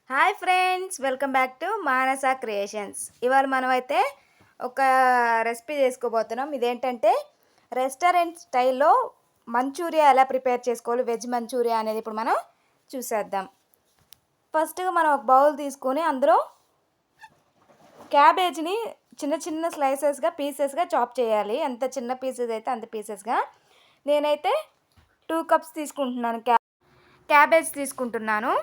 Hi friends, welcome back to Manasa creations. ఇవాళ మనమైతే ఒక రెసిపీ చేసుకోబోతున్నాం. ఇదేంటంటే రెస్టారెంట్ స్టైల్లో మంచూరియా ఎలా ప్రిపేర్ చేసుకోవాలి, వెజ్ మంచూరియా అనేది ఇప్పుడు మనం చూసేద్దాం. ఫస్ట్గా మనం ఒక బౌల్ తీసుకొని అందులో క్యాబేజ్ని చిన్న చిన్న స్లైసెస్గా పీసెస్గా చాప్ చేయాలి. ఎంత చిన్న పీసెస్ అయితే అంత పీసెస్గా. నేనైతే 2 కప్స్ తీసుకుంటున్నాను, క్యాబేజ్ తీసుకుంటున్నాను.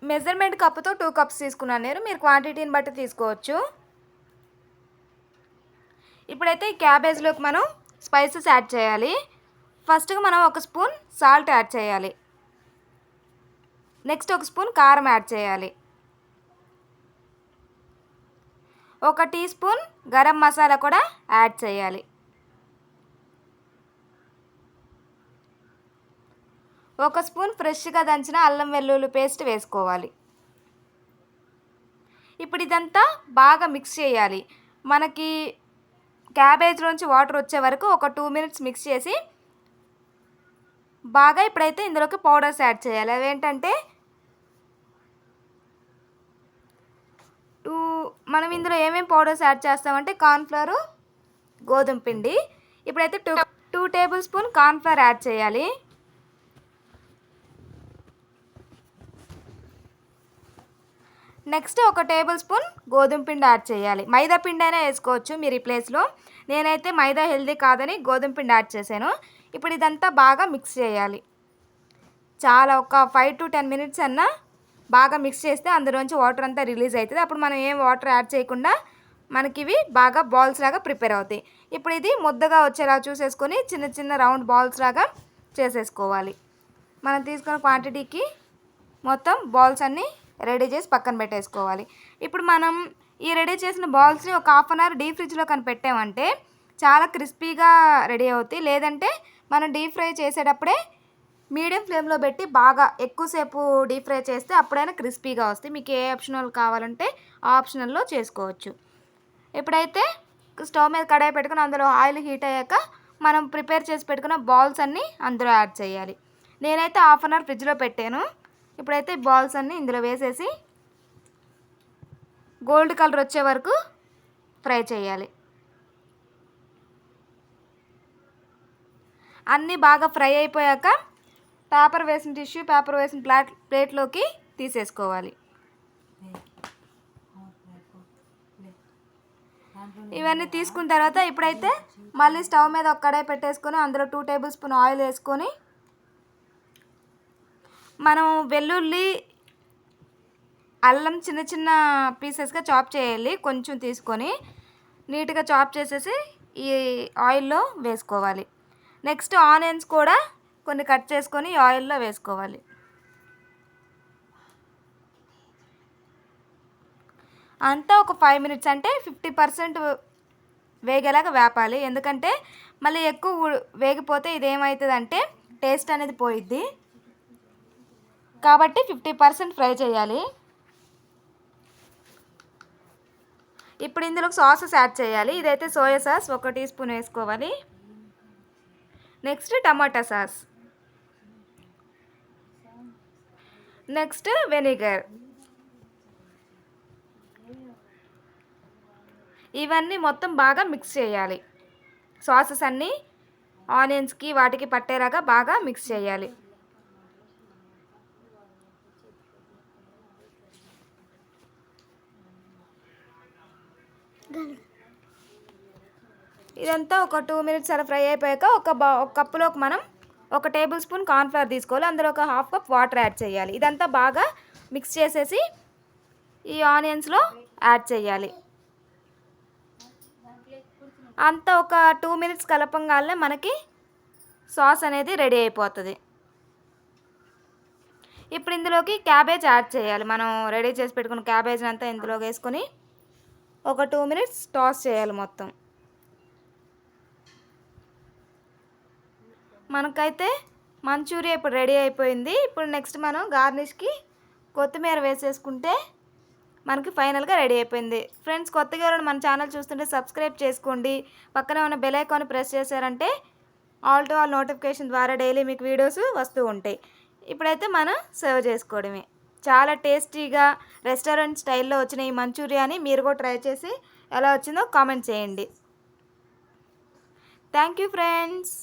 మెజర్మెంట్ కప్పుతో 2 కప్స్ తీసుకున్నాను నేను. మీరు క్వాంటిటీని బట్టి తీసుకోవచ్చు. ఇప్పుడైతే ఈ క్యాబేజ్లోకి మనం స్పైసెస్ యాడ్ చేయాలి. ఫస్ట్గా మనం 1 స్పూన్ సాల్ట్ యాడ్ చేయాలి. నెక్స్ట్ 1 స్పూన్ కారం యాడ్ చేయాలి. 1 టీ స్పూన్ గరం మసాలా కూడా యాడ్ చేయాలి. 1 స్పూన్ ఫ్రెష్గా దంచిన అల్లం వెల్లుల్లి పేస్ట్ వేసుకోవాలి. ఇప్పుడు ఇదంతా బాగా మిక్స్ చేయాలి. మనకి క్యాబేజ్లోంచి వాటర్ వచ్చే వరకు ఒక 2 మినిట్స్ మిక్స్ చేసి బాగా ఇప్పుడైతే ఇందులోకి పౌడర్స్ యాడ్ చేయాలి. అవేంటంటే మనం ఇందులో ఏమేమి పౌడర్స్ యాడ్ చేస్తామంటే కార్న్ఫ్లవర్, గోధుమ పిండి. ఇప్పుడైతే 2 టేబుల్ స్పూన్ కార్న్ఫ్లవర్ యాడ్ చేయాలి. నెక్స్ట్ 1 టేబుల్ స్పూన్ గోధుమ పిండి యాడ్ చేయాలి. మైదా పిండి అయినా వేసుకోవచ్చు మీరు ఈ ప్లేస్లో. నేనైతే మైదా హెల్దీ కాదని గోధుమ పిండి యాడ్ చేశాను. ఇప్పుడు ఇదంతా బాగా మిక్స్ చేయాలి. చాలా ఒక 5 to 10 మినిట్స్ అన్నా బాగా మిక్స్ చేస్తే అందులోంచి వాటర్ అంతా రిలీజ్ అవుతుంది. అప్పుడు మనం ఏం వాటర్ యాడ్ చేయకుండా మనకి ఇవి బాగా బాల్స్ లాగా ప్రిపేర్ అవుతాయి. ఇప్పుడు ఇది ముద్దగా వచ్చేలా చూసేసుకొని చిన్న చిన్న రౌండ్ బాల్స్ లాగా చేసేసుకోవాలి. మనం తీసుకున్న క్వాంటిటీకి మొత్తం బాల్స్ అన్నీ రెడీ చేసి పక్కన పెట్టేసుకోవాలి. ఇప్పుడు మనం ఈ రెడీ చేసిన బాల్స్ని ఒక 1/2 అవర్ డీప్ ఫ్రిడ్జ్లో కానీ పెట్టామంటే చాలా క్రిస్పీగా రెడీ అవుతాయి. లేదంటే మనం డీప్ ఫ్రై చేసేటప్పుడే మీడియం ఫ్లేమ్లో పెట్టి బాగా ఎక్కువసేపు డీప్ ఫ్రై చేస్తే అప్పుడైనా క్రిస్పీగా వస్తాయి. మీకు ఏ ఆప్షనల్ కావాలంటే ఆ ఆప్షనల్లో చేసుకోవచ్చు. ఇప్పుడైతే స్టవ్ మీద కడాయి పెట్టుకుని అందులో ఆయిల్ హీట్ అయ్యాక మనం ప్రిపేర్ చేసి పెట్టుకున్న బాల్స్ అన్నీ అందులో యాడ్ చేయాలి. నేనైతే 1/2 అవర్ ఫ్రిడ్జ్లో పెట్టాను. ఇప్పుడైతే బాల్స్ అన్నీ ఇందులో వేసేసి గోల్డ్ కలర్ వచ్చే వరకు ఫ్రై చేయాలి. అన్నీ బాగా ఫ్రై అయిపోయాక టిష్యూ పేపర్ వేసిన ప్లేట్లోకి తీసేసుకోవాలి. ఇవన్నీ తీసుకున్న తర్వాత ఇప్పుడైతే మళ్ళీ స్టవ్ మీద ఒక కడాయి పెట్టేసుకొని అందులో 2 టేబుల్ స్పూన్ ఆయిల్ వేసుకొని మనం వెల్లుల్లి, అల్లం చిన్న చిన్న పీసెస్గా చాప్ చేయాలి. కొంచెం తీసుకొని నీట్గా చాప్ చేసేసి ఈ ఆయిల్లో వేసుకోవాలి. నెక్స్ట్ ఆనియన్స్ కూడా కొన్ని కట్ చేసుకొని ఆయిల్లో వేసుకోవాలి. అంతా ఒక 5 మినిట్స్ అంటే 50% వేగేలాగా వేపాలి. ఎందుకంటే మళ్ళీ ఎక్కువ వేగిపోతే ఇదేమవుతుందంటే టేస్ట్ అనేది పోయిద్ది. కాబట్టి 50% ఫ్రై చేయాలి. ఇప్పుడు ఇందులోకి సాసెస్ యాడ్ చేయాలి. ఇదైతే సోయా సాస్ 1 టీ స్పూన్ వేసుకోవాలి. నెక్స్ట్ టమాటా సాస్, నెక్స్ట్ వెనిగర్. ఇవన్నీ మొత్తం బాగా మిక్స్ చేయాలి. సాసెస్ అన్నీ ఆనియన్స్కి వాటికి పట్టేలాగా బాగా మిక్స్ చేయాలి. ఇదంతా ఒక 2 మినిట్స్ అలా ఫ్రై అయిపోయాక ఒక కప్పులోకి మనం 1 టేబుల్ స్పూన్ కార్న్ఫ్లవర్ తీసుకోవాలి. అందులో ఒక 1/2 కప్ వాటర్ యాడ్ చేయాలి. ఇదంతా బాగా మిక్స్ చేసేసి ఈ ఆనియన్స్లో యాడ్ చేయాలి. అంతా ఒక 2 మినిట్స్ కలపంగానే మనకి సాస్ అనేది రెడీ అయిపోతుంది. ఇప్పుడు ఇందులోకి క్యాబేజ్ యాడ్ చేయాలి. మనం రెడీ చేసి పెట్టుకున్న క్యాబేజ్ అంతా ఇందులో వేసుకొని ఒక 2 మినిట్స్ టాస్ చేయాలి మొత్తం. మనకైతే మంచూరియా ఇప్పుడు రెడీ అయిపోయింది. ఇప్పుడు నెక్స్ట్ మనం గార్నిష్కి కొత్తిమీర వేసేసుకుంటే మనకి ఫైనల్గా రెడీ అయిపోయింది. ఫ్రెండ్స్, కొత్తగా ఎవరైనా మన ఛానల్ చూస్తుంటే సబ్స్క్రైబ్ చేసుకోండి. పక్కనే ఉన్న బెల్ ఐకాన్ ప్రెస్ చేశారంటే ఆల్ టు ఆల్ నోటిఫికేషన్ ద్వారా డైలీ మీకు వీడియోస్ వస్తూ ఉంటాయి. ఇప్పుడైతే మనం సర్వ్ చేసుకోవడమే. చాలా టేస్టీగా రెస్టారెంట్ స్టైల్లో వచ్చిన ఈ మంచూరియాని మీరు కూడా ట్రై చేసి ఎలా వచ్చిందో కామెంట్ చేయండి. Thank you friends.